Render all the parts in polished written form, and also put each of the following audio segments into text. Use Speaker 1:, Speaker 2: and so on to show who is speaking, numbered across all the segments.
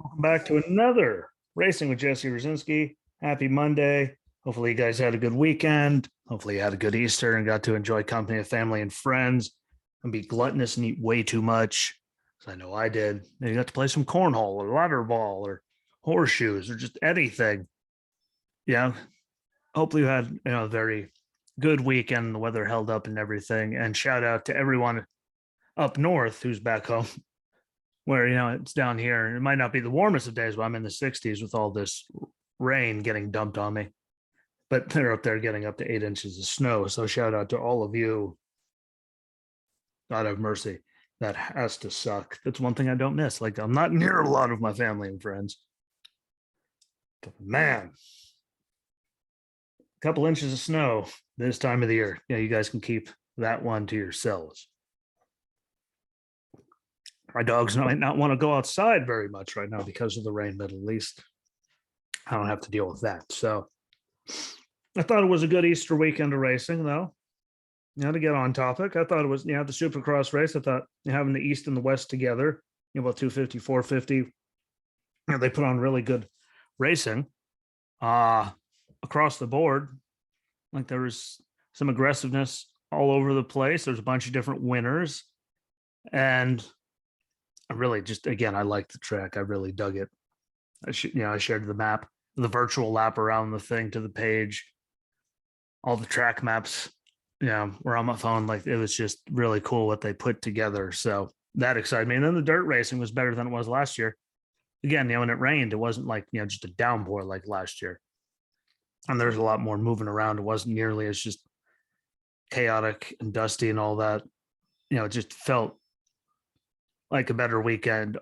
Speaker 1: Welcome back to another Racing with Jesse Rosinski. Happy Monday. Hopefully, you guys had a good weekend. Hopefully, you had a good Easter and got to enjoy company of family and friends and be gluttonous and eat way too much. Because I know I did. And you got to play some cornhole or ladder ball or horseshoes or just anything. Yeah. Hopefully, you had a very good weekend. The weather held up and everything. And shout out to everyone up north who's back home where it's down here and it might not be the warmest of days, but I'm in the 60s with all this rain getting dumped on me. But they're up there getting up to 8 inches of snow. So shout out to all of you. God have mercy. That has to suck. That's one thing I don't miss. Like, I'm not near a lot of my family and friends. But man, a couple inches of snow this time of the year. Yeah, you guys can keep that one to yourselves. My dogs might not want to go outside very much right now because of the rain, but at least I don't have to deal with that. So I thought it was a good Easter weekend of racing, though. To get on topic, I thought it was, the Supercross race. I thought having the East and the West together, about 250, 450, they put on really good racing across the board. Like, there was some aggressiveness all over the place. There's a bunch of different winners. And I really just, again, I liked the track. I really dug it. I shared the map, the virtual lap around the thing to the page. All the track maps, were on my phone. Like, it was just really cool what they put together. So that excited me. And then the dirt racing was better than it was last year. Again, when it rained, it wasn't like, just a downpour like last year. And there's a lot more moving around. It wasn't nearly as just chaotic and dusty and all that. It just felt like a better weekend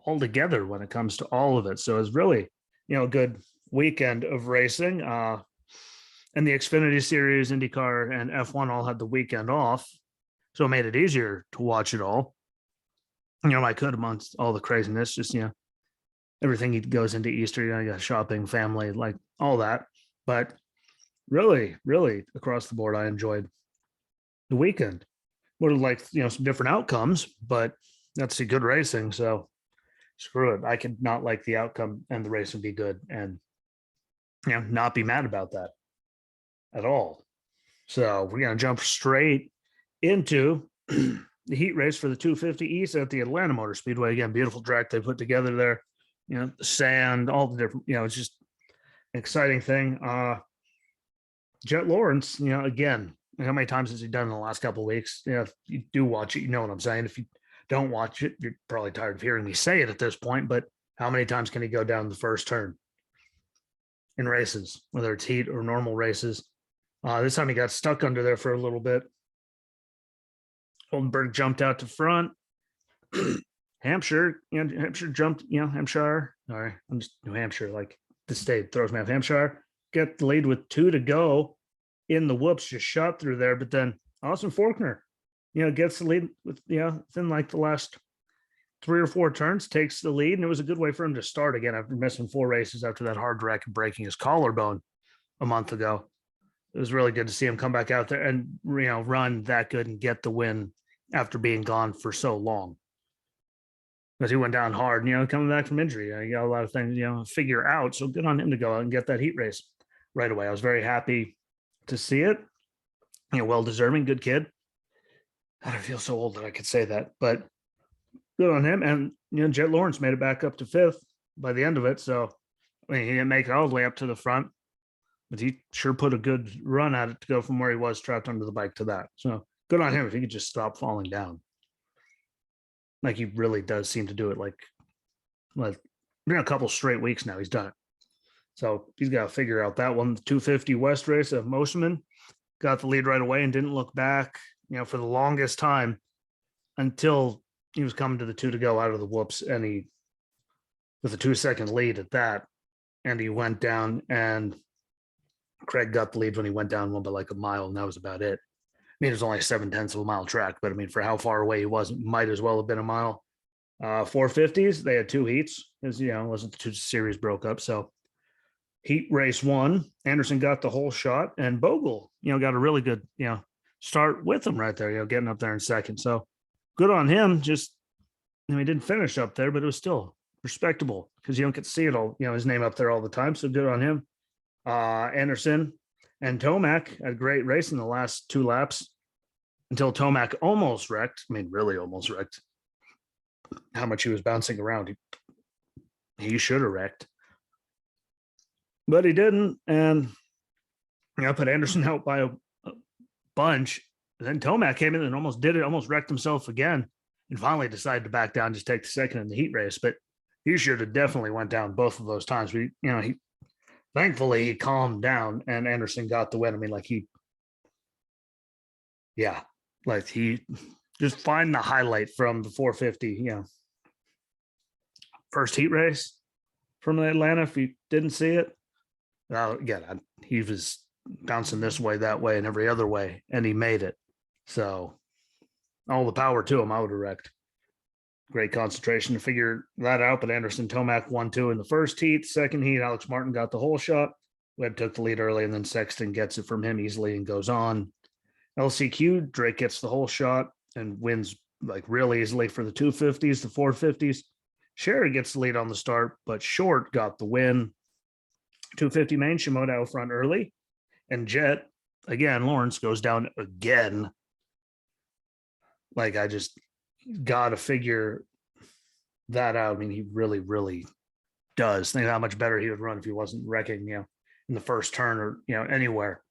Speaker 1: altogether when it comes to all of it. So it was really, a good weekend of racing. And the Xfinity Series, IndyCar, and F1 all had the weekend off. So it made it easier to watch it all. I could, amongst all the craziness, just, everything goes into Easter, you got shopping, family, like all that. But really, really across the board, I enjoyed the weekend. Would have liked, some different outcomes, but that's a good racing. So screw it. I could not like the outcome and the race would be good and, not be mad about that at all. So we're going to jump straight into the heat race for the 250 East at the Atlanta Motor Speedway. Again, beautiful track they put together there. The sand, all the different, it's just an exciting thing. Jet Lawrence, again, how many times has he done in the last couple of weeks? If you do watch it, you know what I'm saying. If you don't watch it, you're probably tired of hearing me say it at this point, but how many times can he go down the first turn in races, whether it's heat or normal races? This time he got stuck under there for a little bit. Oldenburg jumped out to front. Hampshire jumped, Hampshire. Sorry, I'm just New Hampshire, like the state throws me off. Hampshire get the lead with 2 to go in the whoops, just shot through there. But then Austin Faulkner, gets the lead with, within like the last 3 or 4 turns, takes the lead. And it was a good way for him to start again after missing 4 races after that hard wreck and breaking his collarbone a month ago. It was really good to see him come back out there and, run that good and get the win after being gone for so long. Because he went down hard, coming back from injury. He got a lot of things, figure out. So good on him to go out and get that heat race right away. I was very happy to see it. Well deserving, good kid. God, I feel so old that I could say that, but good on him. And Jet Lawrence made it back up to 5th by the end of it. So he didn't make it all the way up to the front, but he sure put a good run at it to go from where he was trapped under the bike to that. So good on him if he could just stop falling down. Like, he really does seem to do it. Like been a couple straight weeks now. He's done it. So he's got to figure out that one. The 250 West race of Mosman got the lead right away and didn't look back, for the longest time until he was coming to the 2 to go out of the whoops. And he, with a 2-second lead at that, and he went down, and Craig got the lead when he went down one by like a mile, and that was about it. I mean, it was only a 7/10 of a mile track, but I mean, for how far away he was, it might as well have been a mile. 450s, they had 2 heats, as it wasn't the 2 series broke up. So heat race 1, Anderson got the whole shot, and Bogle, got a really good, start with him right there, getting up there in second. So good on him. Just, he didn't finish up there, but it was still respectable because you don't get to see it all, his name up there all the time. So good on him. Anderson and Tomac had a great race in the last 2 laps until Tomac almost wrecked. I mean, really almost wrecked. How much he was bouncing around. He should have wrecked, but he didn't. And put Anderson out by a bunch. And then Tomac came in and almost did it, almost wrecked himself again, and finally decided to back down, just take the second in the heat race. But he should have definitely went down both of those times. He thankfully he calmed down and Anderson got the win. I mean, he just find the highlight from the 450, first heat race from Atlanta. If you didn't see it, again, he was bouncing this way, that way, and every other way, and he made it. So all the power to him. I would have wrecked. Great concentration to figure that out. But Anderson Tomac 1-2 in the first heat. Second heat, Alex Martin got the whole shot. Webb took the lead early, and then Sexton gets it from him easily and goes on. LCQ, Drake gets the whole shot and wins real easily for the 250s, the 450s. Sherry gets the lead on the start, but Short got the win. 250 main, Shimoda out front early. And Jet, again, Lawrence goes down again. I just got to figure that out. I mean, he really, really does. Think how much better he would run if he wasn't wrecking, in the first turn or, anywhere.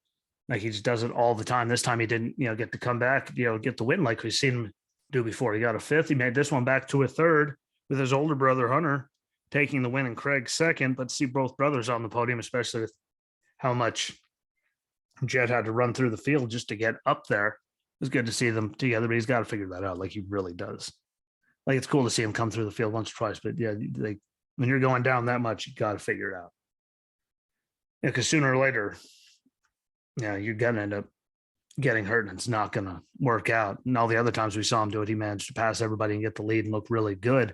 Speaker 1: He just does it all the time. This time he didn't, get to come back, get the win like we've seen him do before. He got a 5th. He made this one back to a 3rd with his older brother, Hunter, taking the win and Craig 2nd. But see both brothers on the podium, especially with how much Jet had to run through the field just to get up there. It was good to see them together, but he's got to figure that out. He really does. It's cool to see him come through the field once or twice, but when you're going down that much, you got to figure it out. Because sooner or later, you're going to end up getting hurt and it's not going to work out. And all the other times we saw him do it, he managed to pass everybody and get the lead and look really good.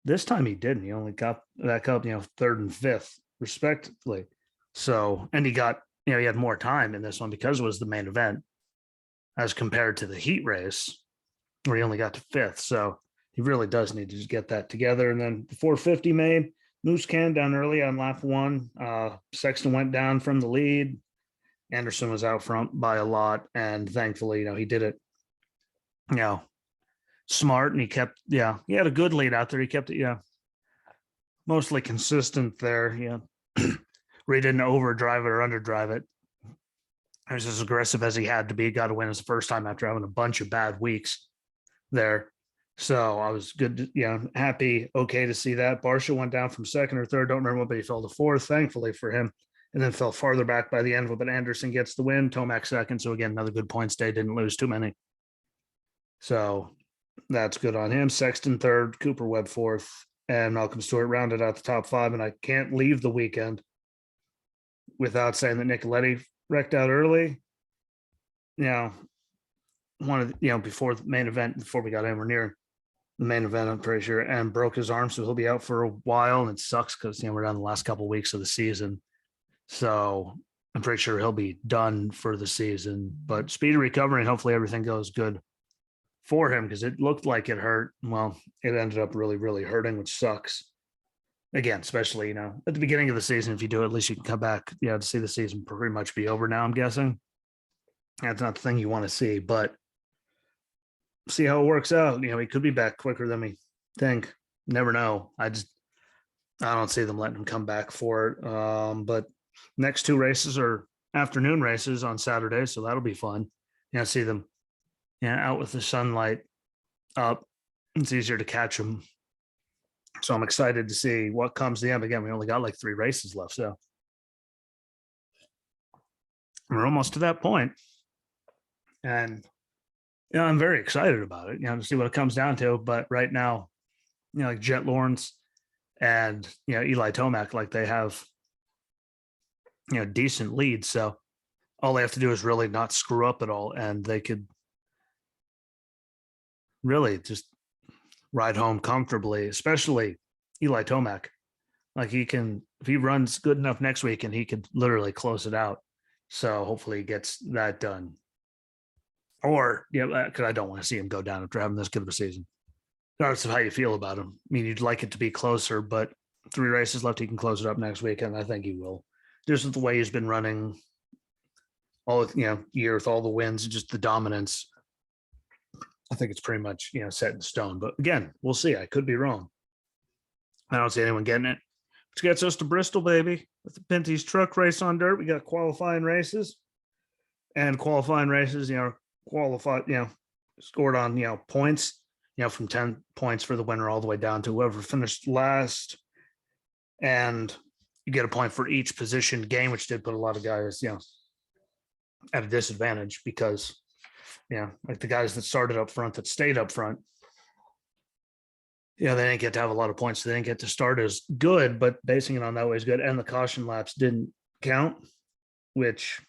Speaker 1: This time he didn't. He only got back up, 3rd and 5th, respectively. So, and he got, he had more time in this one because it was the main event as compared to the heat race where he only got to 5th. So he really does need to just get that together. And then the 450 main, Moose Can down early on lap 1. Sexton went down from the lead. Anderson was out front by a lot. And thankfully, he did it, smart. And he kept, he had a good lead out there. He kept it, mostly consistent there. Where he didn't overdrive it or underdrive it. He was as aggressive as he had to be. Got to win his first time after having a bunch of bad weeks there. So I was good, happy, okay to see that. Barsha went down from 2nd or 3rd, don't remember, but he fell to 4th, thankfully for him, and then fell farther back by the end of it. But Anderson gets the win, Tomac 2nd. So again, another good points day, didn't lose too many. So that's good on him. Sexton 3rd, Cooper Webb 4th, and Malcolm Stewart rounded out the top 5. And I can't leave the weekend without saying that Nicoletti wrecked out early. One of the, before the main event, before we got anywhere near the main event, I'm pretty sure, and broke his arm, so he'll be out for a while. And it sucks because we're down the last couple of weeks of the season, so I'm pretty sure he'll be done for the season. But speedy recovery, and hopefully everything goes good for him because it looked like it hurt. Well, it ended up really, really hurting, which sucks. Again, especially, at the beginning of the season, if you do it, at least you can come back, to see the season pretty much be over now, I'm guessing. That's not the thing you want to see, but see how it works out. He could be back quicker than we think. Never know. I don't see them letting him come back for it. But next 2 races are afternoon races on Saturday, so that'll be fun. See them, out with the sunlight up. It's easier to catch them. So I'm excited to see what comes to the end. Again, we only got 3 races left, so we're almost to that point. And I'm very excited about it, to see what it comes down to. But right now, Jet Lawrence and Eli Tomac, they have decent leads. So all they have to do is really not screw up at all, and they could really just ride home comfortably, especially Eli Tomac. He can, if he runs good enough next week, and he could literally close it out. So hopefully he gets that done. Or, because I don't want to see him go down after having this good of a season. Regardless of how you feel about him. I mean, you'd like it to be closer, but 3 races left. He can close it up next weekend. I think he will. Just with the way he's been running all year with all the wins and just the dominance. I think it's pretty much set in stone. But again, we'll see. I could be wrong. I don't see anyone getting it. Which gets us to Bristol, baby, with the Pintys truck race on dirt. We got qualifying races, and qualifying races, qualified, scored on points, from 10 points for the winner all the way down to whoever finished last, and you get a point for each position gain, which did put a lot of guys, at a disadvantage because, like the guys that started up front, that stayed up front, they didn't get to have a lot of points. So they didn't get to start as good, but basing it on that way is good. And the caution laps didn't count, which,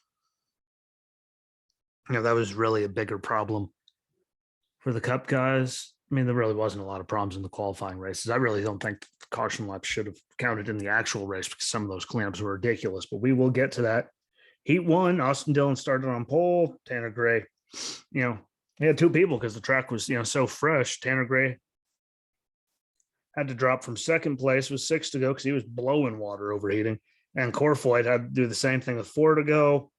Speaker 1: that was really a bigger problem for the Cup guys. I mean, there really wasn't a lot of problems in the qualifying races. I really don't think the caution laps should have counted in the actual race because some of those cleanups were ridiculous, but we will get to that. Heat 1, Austin Dillon started on pole. Tanner Gray, he had 2 people because the track was, so fresh. Tanner Gray had to drop from second place with 6 to go because he was blowing water overheating. And Corfoyd had to do the same thing with 4 to go.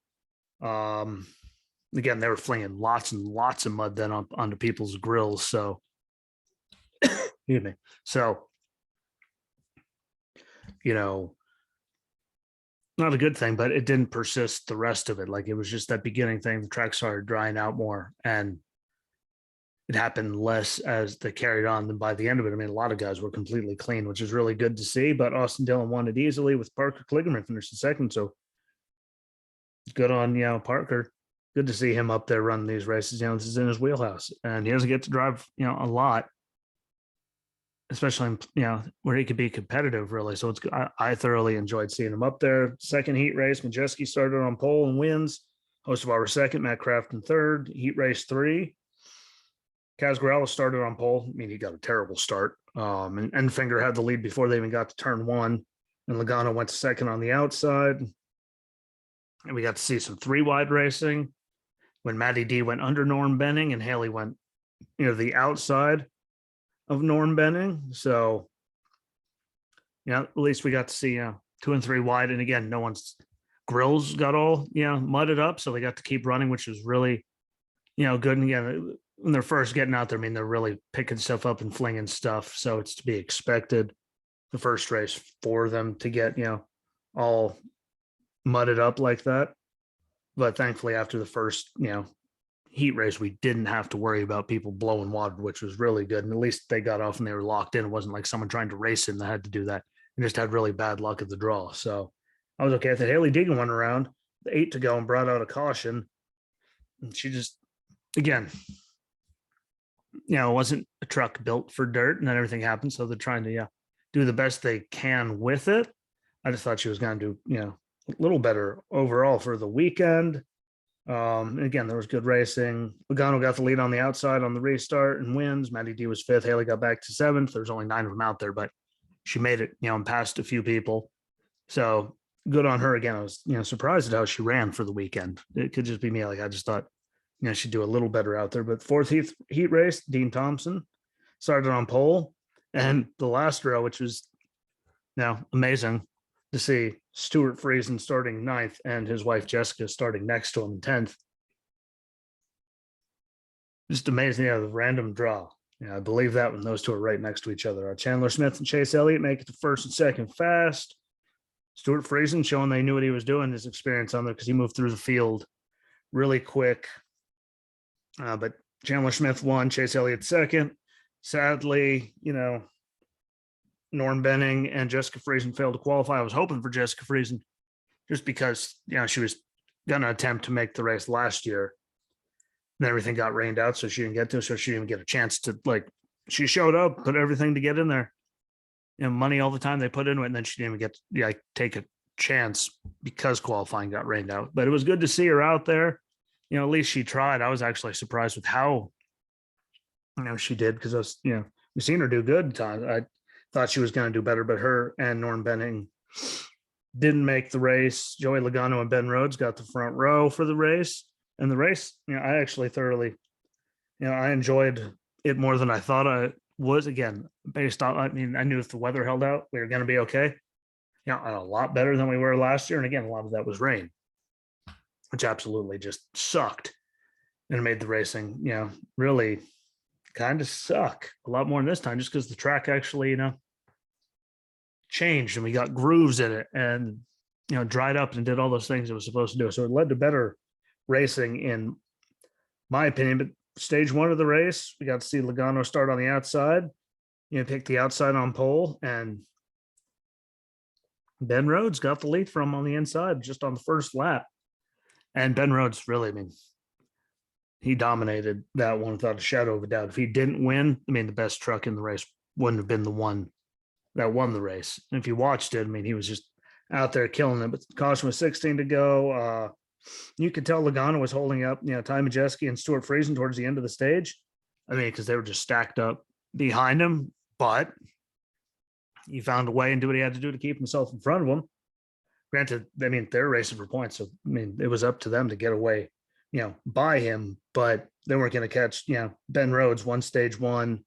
Speaker 1: Again, they were flinging lots and lots of mud then onto people's grills. So, excuse me. So, not a good thing, but it didn't persist the rest of it. Like it was just that beginning thing. The track started drying out more, and it happened less as they carried on than by the end of it. I mean, a lot of guys were completely clean, which is really good to see. But Austin Dillon won it easily with Parker Kligerman finishing second. So good on Parker. Good to see him up there running these races. This is in his wheelhouse, and he doesn't get to drive a lot, especially where he could be competitive really. So it's I thoroughly enjoyed seeing him up there. Second heat race, Majeski started on pole and wins. Hocevar second, Matt Crafton third. Heat race 3, Kaz Grella started on pole. I mean, he got a terrible start. And Enfinger had the lead before they even got to turn 1, and Logano went to second on the outside. And we got to see some 3-wide racing when Matty D went under Norm Benning and Haley went, the outside of Norm Benning. So, at least we got to see 2 and 3 wide. And again, no one's grills got all mudded up, so they got to keep running, which was really good. And again, when they're first getting out there, I mean, they're really picking stuff up and flinging stuff, so it's to be expected. The first race for them to get all mudded up like that, but thankfully after the first heat race, we didn't have to worry about people blowing water, which was really good. And at least they got off and they were locked in. It wasn't like someone trying to race in that had to do that and just had really bad luck at the draw. So I was okay with it. Haley Deegan went around, 8 to go, and brought out a caution. And she just, again, it wasn't a truck built for dirt, and then everything happened. So they're trying to do the best they can with it. I just thought she was going to do, a little better overall for the weekend. And again, there was good racing. Logano got the lead on the outside on the restart and wins. Matty D was 5th. Haley got back to 7th. There's only 9 of them out there, but she made it, and passed a few people. So good on her. Again, I was, surprised at how she ran for the weekend. It could just be me. Like, I just thought, she'd do a little better out there. But 4th heat race, Dean Thompson started on pole. And the last row, which was amazing to see, Stuart Friesen starting 9th and his wife Jessica starting next to him in 10th. Just amazing. The random draw. I believe that when those two are right next to each other. Chandler Smith and Chase Elliott make it to 1st and 2nd fast. Stuart Friesen showing they knew what he was doing, his experience on there, because he moved through the field really quick. But Chandler Smith won, Chase Elliott 2nd. Sadly, Norm Benning and Jessica Friesen failed to qualify. I was hoping for Jessica Friesen just because, she was going to attempt to make the race last year. And everything got rained out, so she didn't get to, so she didn't get a chance to, she showed up, put everything to get in there. Money all the time they put into it, and then she didn't even get to take a chance because qualifying got rained out. But it was good to see her out there. At least she tried. I was actually surprised with how, she did, because I was, we've seen her do good times. I thought she was going to do better, but her and Norm Benning didn't make the race. Joey Logano and Ben Rhodes got the front row for the race. And the race, I actually thoroughly, I enjoyed it more than I thought I was, again, based on, I mean, I knew if the weather held out, we were going to be okay. You know, a lot better than we were last year. And again, a lot of that was rain, which absolutely just sucked and made the racing, you know, really kind of suck a lot more this time, just because the track actually, you know, changed and we got grooves in it and, you know, dried up and did all those things it was supposed to do. So it led to better racing, in my opinion. But stage one of the race, we got to see Logano start on the outside, you know, pick the outside on pole, and Ben Rhodes got the lead from on the inside just on the first lap. And Ben Rhodes really, I mean, he dominated that one without a shadow of a doubt. If he didn't win, I mean, the best truck in the race wouldn't have been the one that won the race. And if you watched it, I mean, he was just out there killing it. But the caution was 16 to go. You could tell Logano was holding up, you know, Ty Majeski and Stuart Friesen towards the end of the stage. I mean, because they were just stacked up behind him. But he found a way and do what he had to do to keep himself in front of him. Granted, I mean, they're racing for points. So, I mean, it was up to them to get away, you know, by him. But they weren't going to catch, you know, Ben Rhodes won stage one.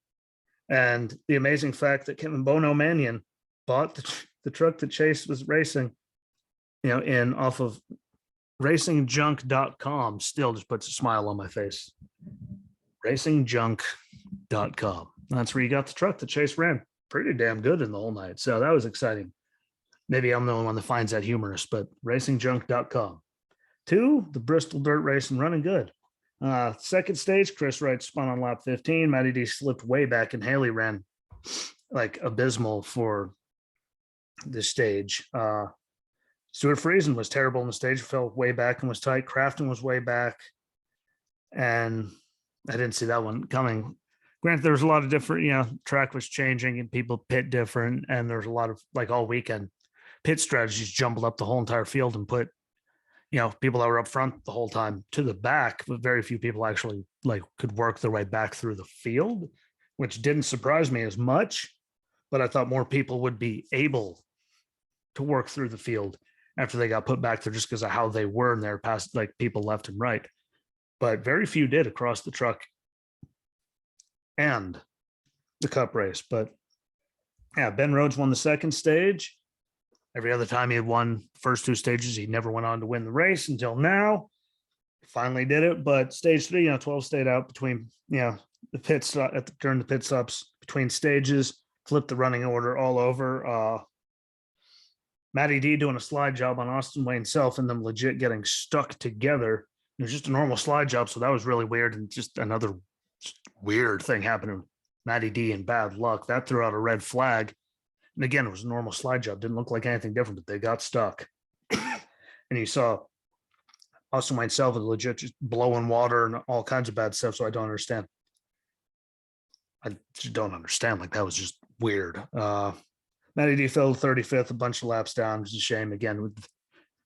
Speaker 1: And the amazing fact that Kevin Bono Mannion bought the truck that Chase was racing, you know, in off of racingjunk.com, still just puts a smile on my face. Racingjunk.com. That's where you got the truck that Chase ran pretty damn good in the whole night. So that was exciting. Maybe I'm the only one that finds that humorous, but racingjunk.com. 2, the Bristol Dirt Race and running good. Second stage, Chris Wright spun on lap 15. Matty D slipped way back, and Haley ran like abysmal for this stage. Stuart Friesen was terrible on the stage, fell way back and was tight. Crafton was way back, and I didn't see that one coming. Granted, there was a lot of different, you know, track was changing and people pit different, and there's a lot of, like, all weekend pit strategies jumbled up the whole entire field and put, you know, people that were up front the whole time to the back, but very few people actually like could work their way back through the field, which didn't surprise me as much, but I thought more people would be able to work through the field after they got put back there just because of how they were in there past, like, people left and right. But very few did across the truck and the cup race. But yeah, Ben Rhodes won the second stage. Every other time he had won first 2 stages, he never went on to win the race until now. Finally did it. But stage 3, you know, 12 stayed out between, you know, the pit stop during the pit stops between stages, flipped the running order all over. Matty D doing a slide job on Austin Wayne Self and them legit getting stuck together. It was just a normal slide job, so that was really weird, and just another weird thing happened to Matty D and bad luck. That threw out a red flag. And again, it was a normal slide job. Didn't look like anything different, but they got stuck. And you saw Austin Wayne Self legit just blowing water and all kinds of bad stuff. So I don't understand. I just don't understand. Like, that was just weird. Matty D fell 35th, a bunch of laps down. It's a shame. Again, with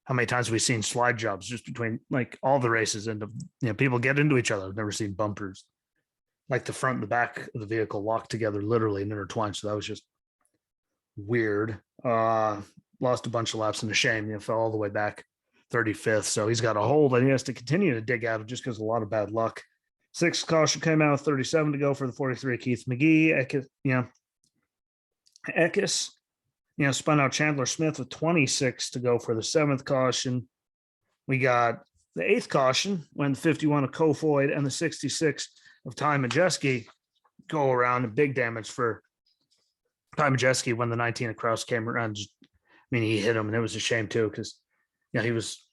Speaker 1: how many times have we seen slide jobs just between, like, all the races, and, you know, people get into each other. I've never seen bumpers, like the front and the back of the vehicle locked together literally and intertwined. So that was just weird. Lost a bunch of laps, and a shame. You know, fell all the way back 35th. So he's got a hole that he has to continue to dig out of just because of a lot of bad luck. 6th caution came out with 37 to go for the 43 Keith McGee. Eckes, you know, spun out Chandler Smith with 26 to go for the 7th caution. We got the 8th caution when the 51 of Kofoid and the 66 of Ty Majeski go around, and big damage for Ty Majeski when the 19 of Kraus came around. I mean, he hit him, and it was a shame too, because, you know, he was,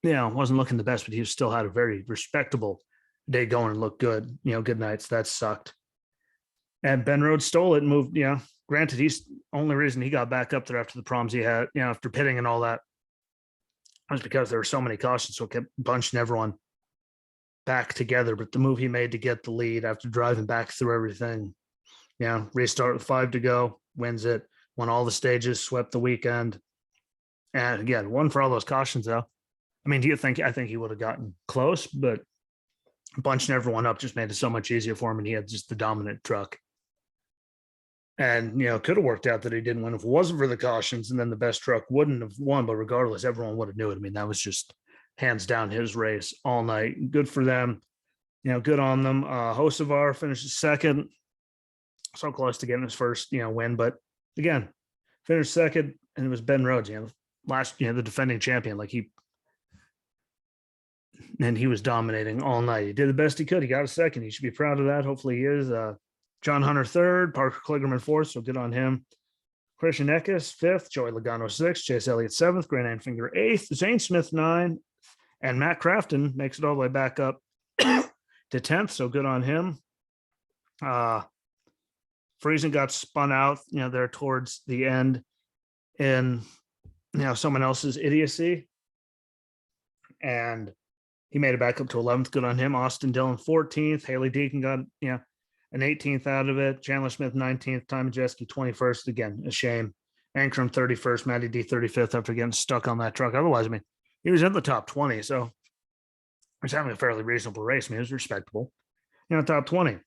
Speaker 1: you know, wasn't looking the best, but he still had a very respectable day going and looked good, you know, good nights. That sucked. And Ben Rhodes stole it and moved, you know, granted, he's only reason he got back up there after the problems he had, you know, after pitting and all that, was because there were so many cautions. So it kept bunching everyone back together. But the move he made to get the lead after driving back through everything, you know, restart with 5 to go, wins it, won all the stages, swept the weekend. And again, won for all those cautions, though. I mean, I think he would have gotten close, but bunching everyone up just made it so much easier for him. And he had just the dominant truck. And, you know, could have worked out that he didn't win if it wasn't for the cautions, and then the best truck wouldn't have won. But regardless, everyone would have knew it. I mean, that was just hands down his race all night. Good for them. You know, good on them. Hocevar finishes second. so close to getting his first, win. But again, finished second, and it was Ben Rhodes, the defending champion. He was dominating all night. He did the best he could. He got a second. He should be proud of that. Hopefully he is. John Hunter third, Parker Kligerman fourth, so good on him. Christian Eckes fifth, Joey Logano sixth, Chase Elliott seventh, Grant Enfinger eighth, Zane Smith ninth, and Matt Crafton makes it all the way back up to 10th, so good on him. Friesen got spun out, there towards the end in, someone else's idiocy. And he made it back up to 11th. Good on him. Austin Dillon 14th. Haley Deacon got, an 18th out of it. Chandler Smith 19th. Ty Majeski 21st. Again, a shame. Ankrum 31st. Matty D 35th after getting stuck on that truck. Otherwise, he was in the top 20. So he was having a fairly reasonable race. He was respectable. Top 20.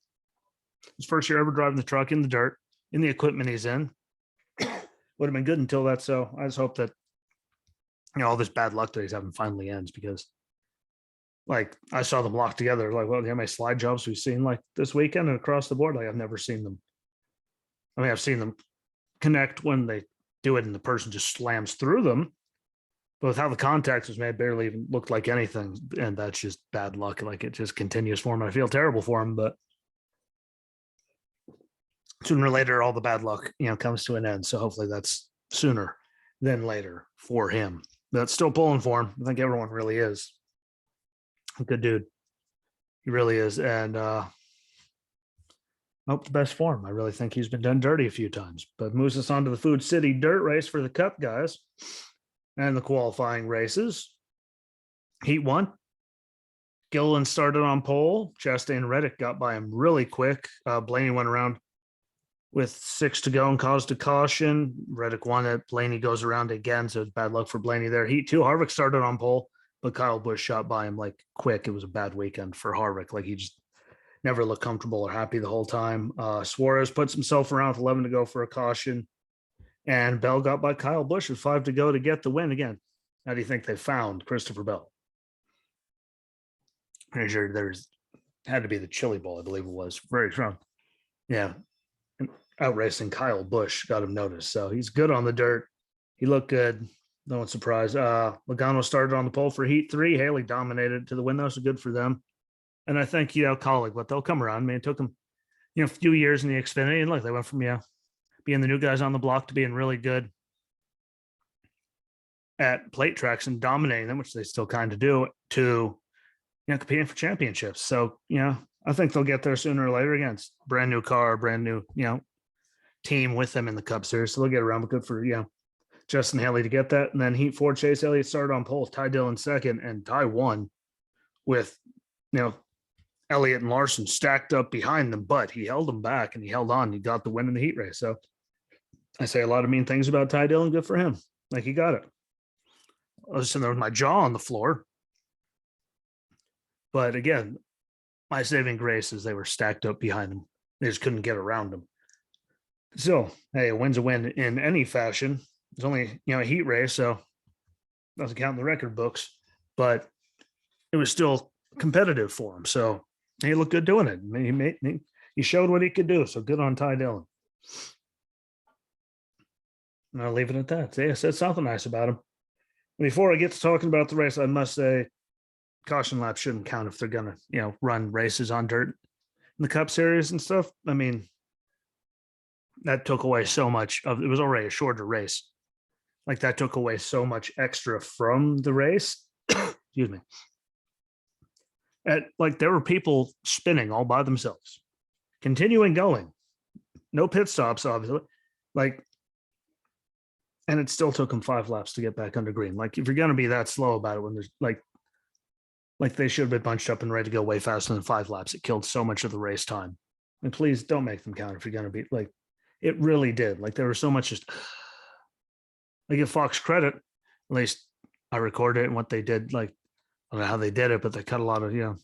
Speaker 1: His first year ever driving the truck in the dirt, in the equipment he's in. Would have been good until that. So I just hope that, all this bad luck that he's having finally ends, because I saw them locked together. How many slide jobs we've seen this weekend and across the board? I've never seen them. I've seen them connect when they do it and the person just slams through them. But with how the contact was made, barely even looked like anything. And that's just bad luck. It just continues for him. I feel terrible for him, but sooner or later, all the bad luck, comes to an end. So hopefully that's sooner than later for him. That's still pulling for him. I think everyone really is. Good dude. He really is. And hope the best for him. I really think he's been done dirty a few times. But moves us on to the Food City Dirt Race for the Cup guys and the qualifying races. Heat 1. Gilliland started on pole. Chastain and Reddick got by him really quick. Blaney went around with 6 to go and caused a caution. Reddick won it. Blaney goes around again, so it's bad luck for Blaney there. Heat 2, Harvick started on pole, but Kyle Busch shot by him quick. It was a bad weekend for Harvick. He just never looked comfortable or happy the whole time. Suarez puts himself around with 11 to go for a caution, and Bell got by Kyle Busch with 5 to go to get the win again. How do you think they found Christopher Bell? Pretty sure there's had to be the Chili Bowl, I believe it was. Very strong. Yeah. Out racing Kyle Busch got him noticed. So he's good on the dirt. He looked good. No one's surprised. Logano started on the pole for Heat 3. Haley dominated to the win, though, so good for them. And I think, Colleague, but they'll come around. It took them, a few years in the Xfinity. And they went from, being the new guys on the block to being really good at plate tracks and dominating them, which they still kind of do, to, competing for championships. So, I think they'll get there sooner or later. Again, it's brand new car, brand new, team with them in the Cup Series. So they'll get around, but good for, Justin Haley to get that. And then Heat 4, Chase Elliott started on pole, Ty Dillon second, and Ty won with, Elliott and Larson stacked up behind them, but he held them back and he held on. He got the win in the heat race. So I say a lot of mean things about Ty Dillon. Good for him. He got it. I was sitting there with my jaw on the floor. But again, my saving grace is they were stacked up behind him. They just couldn't get around him. So, hey, a win's a win in any fashion. It's only, a heat race, so doesn't count in the record books, but it was still competitive for him. So he looked good doing it. He showed what he could do. So good on Ty Dillon. And I'll leave it at that. I said something nice about him. Before I get to talking about the race, I must say caution laps shouldn't count if they're going to, run races on dirt in the Cup Series and stuff. That took away so much of it. Was already a shorter race. That took away so much extra from the race. Excuse me. There were people spinning all by themselves, continuing going, no pit stops, obviously. And it still took them 5 laps to get back under green. If you're going to be that slow about it, when there's they should have been bunched up and ready to go way faster than 5 laps. It killed so much of the race time. And please don't make them count if you're going to be it really did. There was so much just, I give Fox credit. At least I recorded it and what they did. I don't know how they did it, but they cut a lot of,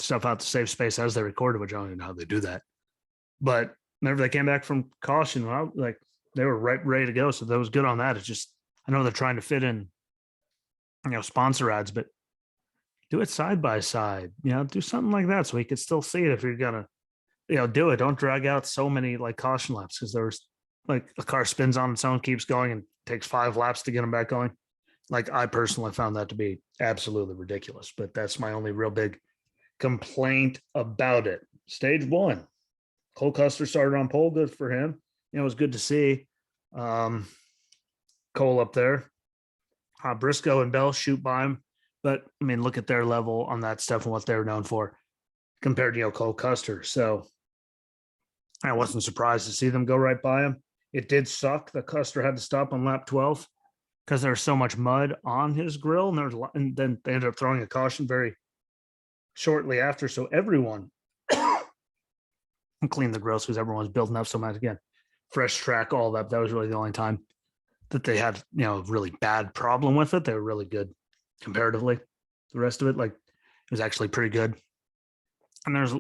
Speaker 1: stuff out to save space as they recorded, which I don't even know how they do that. But whenever they came back from caution, they were ready to go. So that was good on that. It's just, I know they're trying to fit in, sponsor ads, but do it side by side, do something like that so we could still see it if you're going to do it. Don't drag out so many like caution laps, because there's like a car spins on its own, keeps going, and takes 5 laps to get them back going. Like, I personally found that to be absolutely ridiculous, but that's my only real big complaint about it. Stage 1, Cole Custer started on pole. Good for him. It was good to see Cole up there. Briscoe and Bell shoot by him, but I mean, look at their level on that stuff and what they're known for compared to Cole Custer. So I wasn't surprised to see them go right by him. It did suck that Custer had to stop on lap 12 because there was so much mud on his grill, and then they ended up throwing a caution very shortly after. So everyone cleaned the grills because everyone's building up so much. Again, fresh track, all that. That was really the only time that they had, a really bad problem with it. They were really good comparatively. The rest of it, like, it was actually pretty good. And there's,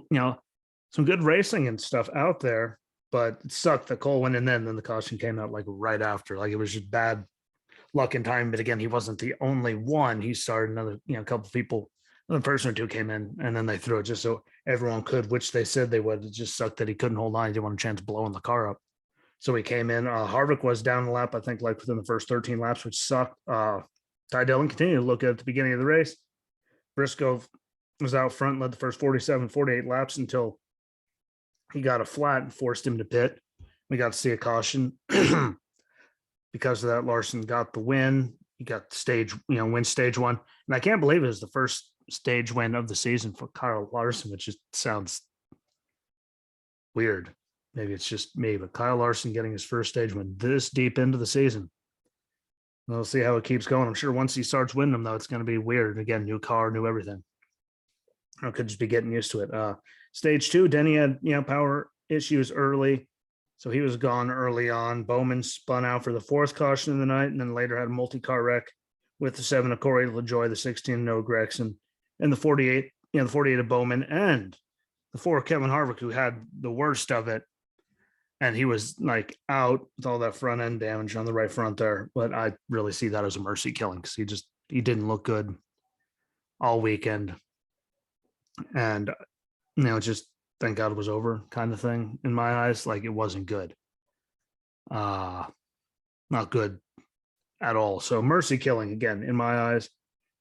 Speaker 1: some good racing and stuff out there, but it sucked that Cole went in then the caution came out like right after. Like, it was just bad luck and time. But again, he wasn't the only one. He started another, couple people, another person or two came in, and then they threw it just so everyone could, which they said they would. It just sucked that he couldn't hold on. He didn't want a chance blowing the car up. So he came in. Harvick was down the lap, I think, like within the first 13 laps, which sucked. Ty Dillon continued to look at the beginning of the race. Briscoe was out front, led the first 47, 48 laps until he got a flat and forced him to pit. We got to see a caution. Because of that, Larson got the win. He got stage, win stage 1. And I can't believe it was the first stage win of the season for Kyle Larson, which just sounds weird. Maybe it's just me, but Kyle Larson getting his first stage win this deep into the season. We'll see how it keeps going. I'm sure once he starts winning them, though, it's going to be weird. Again, new car, new everything. I could just be getting used to it. Stage 2, Denny had, power issues early, so he was gone early on. Bowman spun out for the 4th caution of the night, and then later had a multi-car wreck with the 7 of Corey LaJoie, the 16 Noah Gregson, and the 48, the 48 of Bowman, and the 4 of Kevin Harvick, who had the worst of it. And he was like out with all that front end damage on the right front there. But I really see that as a mercy killing, because he didn't look good all weekend. And, just thank God it was over kind of thing in my eyes. Like, it wasn't good. Not good at all. So mercy killing again in my eyes.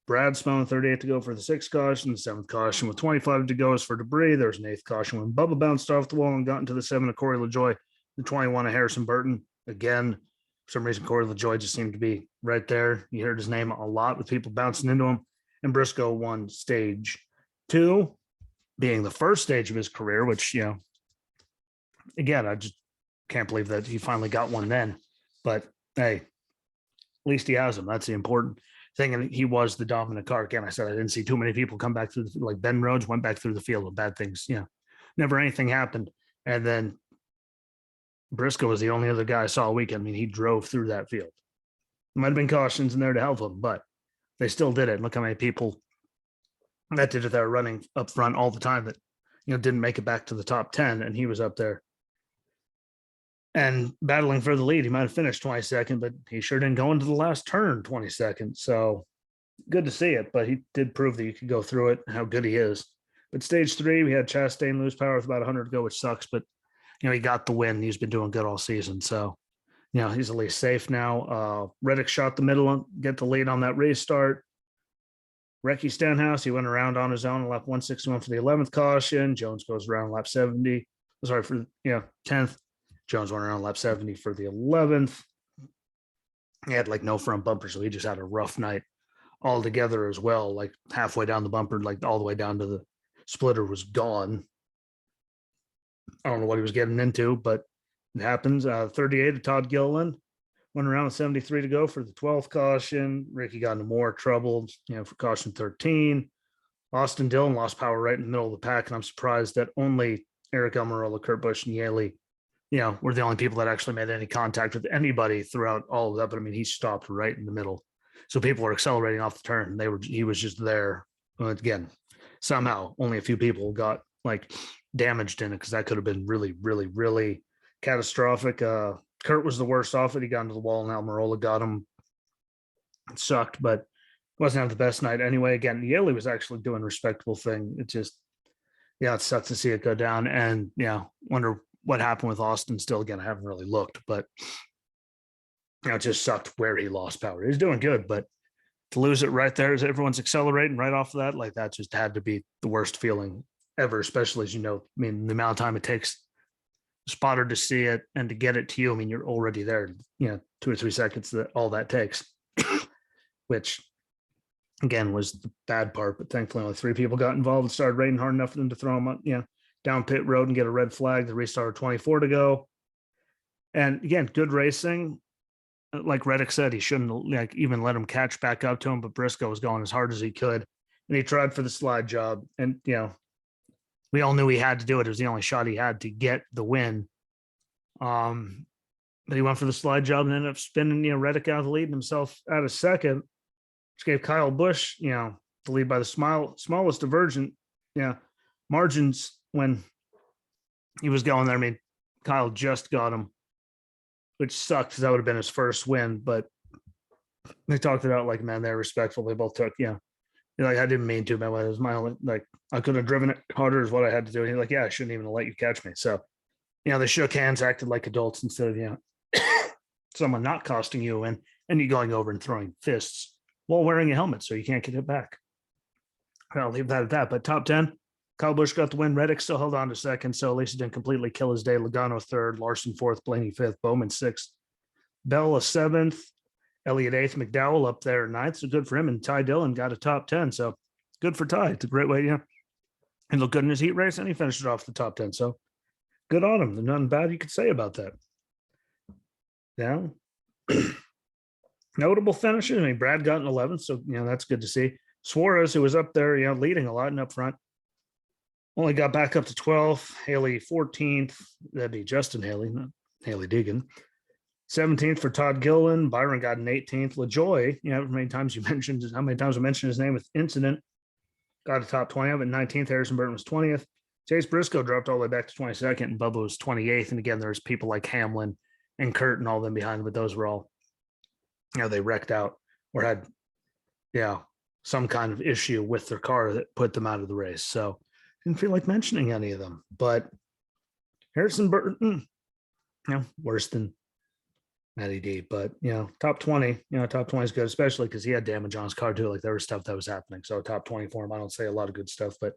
Speaker 1: Brad spun with 38 to go for the 6th caution. The 7th caution with 25 to go is for debris. There was an 8th caution when Bubba bounced off the wall and got into the 7 of Corey LaJoie. The 21 of Harrison Burton. Again, for some reason, Corey LaJoie just seemed to be right there. You heard his name a lot with people bouncing into him. And Briscoe won stage 2, being the first stage of his career, which, again, I just can't believe that he finally got one then. But hey, at least he has them. That's the important thing. And he was the dominant car. Again, I said I didn't see too many people come back through like Ben Rhodes went back through the field with bad things. Never anything happened. And then Briscoe was the only other guy I saw all weekend. I mean, he drove through that field. There might have been cautions in there to help him, but they still did it. And look how many people that did it that were running up front all the time that, didn't make it back to the top 10, and he was up there and battling for the lead. He might have finished 22nd, but he sure didn't go into the last turn 22nd. So good to see it, but he did prove that you could go through it, how good he is. But stage 3, we had Chastain lose power with about 100 to go, which sucks, but he got the win. He's been doing good all season. So, he's at least safe now. Reddick shot the middle, get the lead on that restart. Recchi Stenhouse, he went around on his own, lap 161 for the 11th caution. Jones goes around lap 70. Sorry, for 10th. Jones went around lap 70 for the 11th. He had like no front bumper, so he just had a rough night altogether as well. Like halfway down the bumper, like all the way down to the splitter was gone. I don't know what he was getting into, but it happens. 38 of Todd Gilliland went around with 73 to go for the 12th caution. Ricky got into more trouble, for caution 13. Austin Dillon lost power right in the middle of the pack, and I'm surprised that only Eric Almirola, Kurt Busch, and Yaley, were the only people that actually made any contact with anybody throughout all of that. But I mean, he stopped right in the middle, so people were accelerating off the turn. He was just there. Again, somehow only a few people got like damaged in it, because that could have been really, really, really catastrophic. Kurt was the worst off it. He got into the wall, and Almirola got him. It sucked, but wasn't having the best night anyway. Again, Yaley was actually doing a respectable thing. It just, yeah, it sucks to see it go down. And yeah, wonder what happened with Austin. Still, again, I haven't really looked, but it just sucked where he lost power. He's doing good, but to lose it right there as everyone's accelerating right off of that, like that just had to be the worst feeling ever, especially as I mean, the amount of time it takes the spotter to see it and to get it to you. I mean, you're already there, 2 or 3 seconds, that all that takes, which again was the bad part. But thankfully, only 3 people got involved and started raining hard enough for them to throw them down pit road and get a red flag. The restart 24 to go. And again, good racing. Like Reddick said, he shouldn't even let him catch back up to him, but Briscoe was going as hard as he could, and he tried for the slide job. And we all knew he had to do it. It was the only shot he had to get the win. But he went for the slide job and ended up spinning Reddick out of the lead and himself out of second, which gave Kyle Busch the lead by the smallest divergent margins when he was going there. I mean, Kyle just got him, which sucked because that would have been his first win. But they talked about like, man, they're respectful. They both took, like, I didn't mean to, man. It was my only, like, I could have driven it harder is what I had to do. And he's like, yeah, I shouldn't even have let you catch me. So, they shook hands, acted like adults instead of, someone not costing you and you going over and throwing fists while wearing a helmet so you can't get it back. I'll leave that at that. But top 10, Kyle Busch got the win. Reddick still held on to second, so at least he didn't completely kill his day. Logano third, Larson fourth, Blaney fifth, Bowman sixth, Bell seventh, Elliott eighth, McDowell up there ninth. So good for him. And Ty Dillon got a top 10. So good for Ty. It's a great way, He looked good in his heat race, and he finished it off the top 10. So good on him. There's nothing bad you could say about that. Now, notable finishes. I mean, Brad got an 11th, so that's good to see. Suarez, who was up there, leading a lot and up front, only got back up to 12th. Haley 14th. That'd be Justin Haley, not Haley Deegan. 17th for Todd Gilliland. Byron got an 18th. LaJoy, how many times I mentioned his name with Incident, got a top 20 of it. 19th. Harrison Burton was 20th. Chase Briscoe dropped all the way back to 22nd, and Bubba was 28th. And again, there's people like Hamlin and Kurt and all them behind, but those were all, they wrecked out or had, some kind of issue with their car that put them out of the race. So didn't feel like mentioning any of them, but Harrison Burton, worse than Matty D, but top 20, top 20 is good, especially because he had damage on his car too. Like there was stuff that was happening. So top 20 for him. I don't say a lot of good stuff, but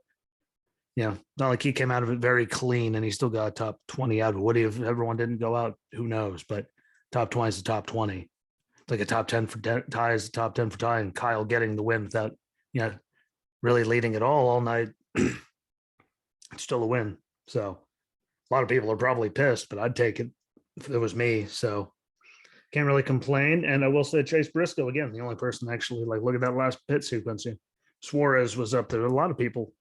Speaker 1: not like he came out of it very clean and he still got a top 20 out of it. Would he have, everyone didn't go out? Who knows? But top 20 is the top 20. It's like a top 10 for Ty is the top 10 for Ty, and Kyle getting the win without, really leading it all night. It's still a win. So a lot of people are probably pissed, but I'd take it if it was me. So can't really complain. And I will say Chase Briscoe, again, the only person actually, like, look at that last pit sequence. Suarez was up there. A lot of people,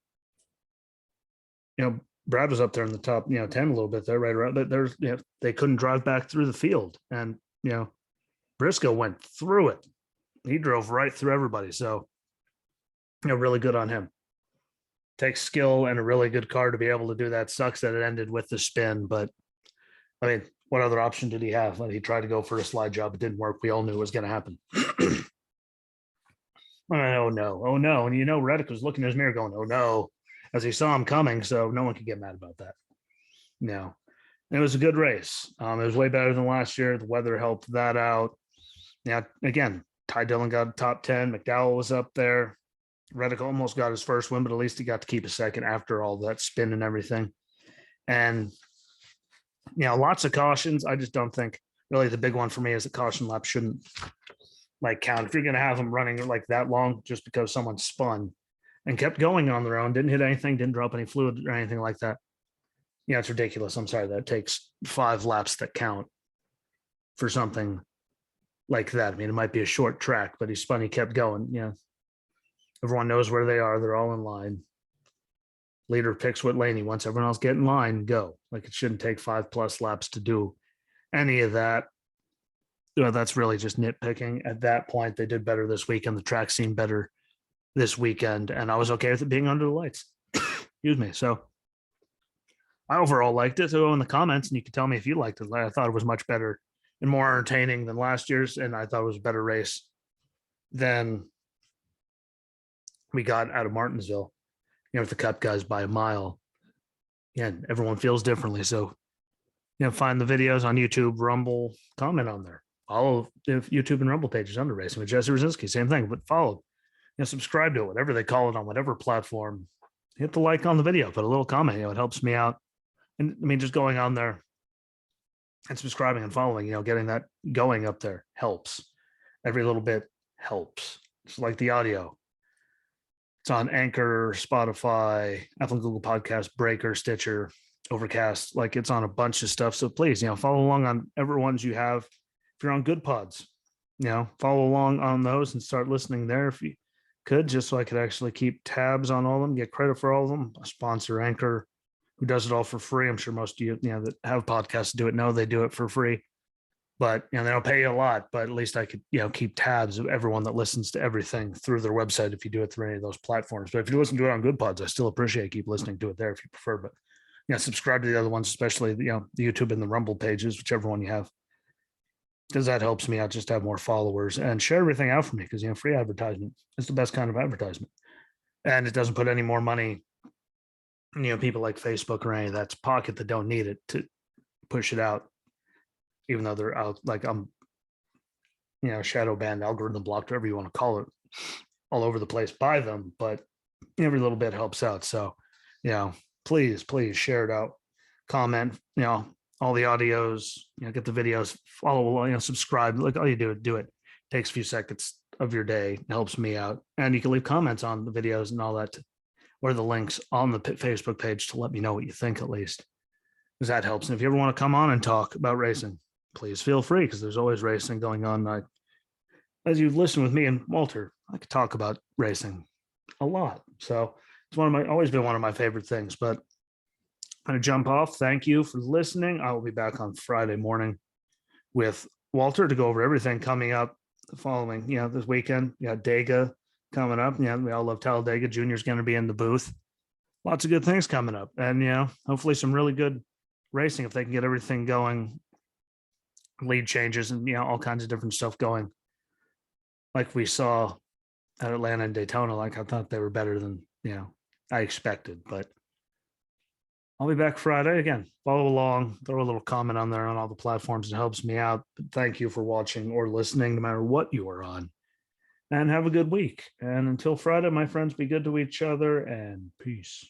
Speaker 1: Brad was up there in the top, 10 a little bit there, right around. But there's, they couldn't drive back through the field. And, Briscoe went through it. He drove right through everybody. So, really good on him. Takes skill and a really good car to be able to do that. Sucks that it ended with the spin, but I mean, what other option did he have? He tried to go for a slide job. It didn't work. We all knew it was going to happen. Oh no. And Reddick was looking in his mirror going, oh no, as he saw him coming. So no one could get mad about that. No, it was a good race. It was way better than last year. The weather helped that out. Now, again, Ty Dillon got a top 10. McDowell was up there. Reddick almost got his first win, but at least he got to keep a second after all that spin and everything. And, lots of cautions. I just don't think really the big one for me is the caution lap shouldn't count. If you're going to have them running like that long just because someone spun and kept going on their own, didn't hit anything, didn't drop any fluid or anything like that. It's ridiculous. I'm sorry. That takes 5 laps that count for something like that. I mean, it might be a short track, but he spun, he kept going. Everyone knows where they are. They're all in line. Leader picks what lane he wants. Everyone else get in line, go. It shouldn't take 5+ laps to do any of that. That's really just nitpicking. At that point, they did better this weekend. The track seemed better this weekend, and I was okay with it being under the lights. Excuse me. So I overall liked it. So in the comments, and you can tell me if you liked it. I thought it was much better and more entertaining than last year's, and I thought it was a better race than we got out of Martinsville, with the Cup guys by a mile. yeah, everyone feels differently. So, find the videos on YouTube, Rumble, comment on there. Follow the YouTube and Rumble pages under Racing with Jesse Rosinski. Same thing, but follow, subscribe to it, whatever they call it on whatever platform. Hit the like on the video, put a little comment. It helps me out. And I mean, just going on there and subscribing and following, getting that going up there helps. Every little bit helps. It's like the audio. It's on Anchor, Spotify, Apple, Google Podcast, Breaker, Stitcher, Overcast. Like it's on a bunch of stuff. So please, follow along on every ones you have. If you're on Good Pods, follow along on those and start listening there if you could, just so I could actually keep tabs on all of them, get credit for all of them. A sponsor, Anchor, who does it all for free. I'm sure most of you, that have podcasts do it know they do it for free. But they don't pay you a lot, but at least I could, keep tabs of everyone that listens to everything through their website if you do it through any of those platforms. But if you listen to it on Good Pods, I still appreciate keep listening to it there if you prefer. But subscribe to the other ones, especially the YouTube and the Rumble pages, whichever one you have, because that helps me out just to have more followers and share everything out for me. Because free advertisement is the best kind of advertisement, and it doesn't put any more money. People like Facebook or any of that's pocket that don't need it to push it out, even though they're out. Like I'm, shadow banned, algorithm blocked, whatever you want to call it, all over the place by them. But every little bit helps out. So, please share it out, comment, all the audios, get the videos, follow along, subscribe. Like all you do it. Takes a few seconds of your day. It helps me out. And you can leave comments on the videos and all that, or the links on the Facebook page to let me know what you think, at least, because that helps. And if you ever want to come on and talk about racing, please feel free, because there's always racing going on. As you've listened with me and Walter, I could talk about racing a lot. So it's always been one of my favorite things. But I'm going to jump off. Thank you for listening. I will be back on Friday morning with Walter to go over everything coming up the following, this weekend. Dega coming up. We all love Talladega. Junior's going to be in the booth. Lots of good things coming up. And, hopefully some really good racing if they can get everything going. Lead changes and, all kinds of different stuff going. Like we saw at Atlanta and Daytona. Like I thought they were better than, I expected. But I'll be back Friday again. Follow along, throw a little comment on there on all the platforms. It helps me out. But thank you for watching or listening, no matter what you are on. And have a good week. And until Friday, my friends, be good to each other and peace.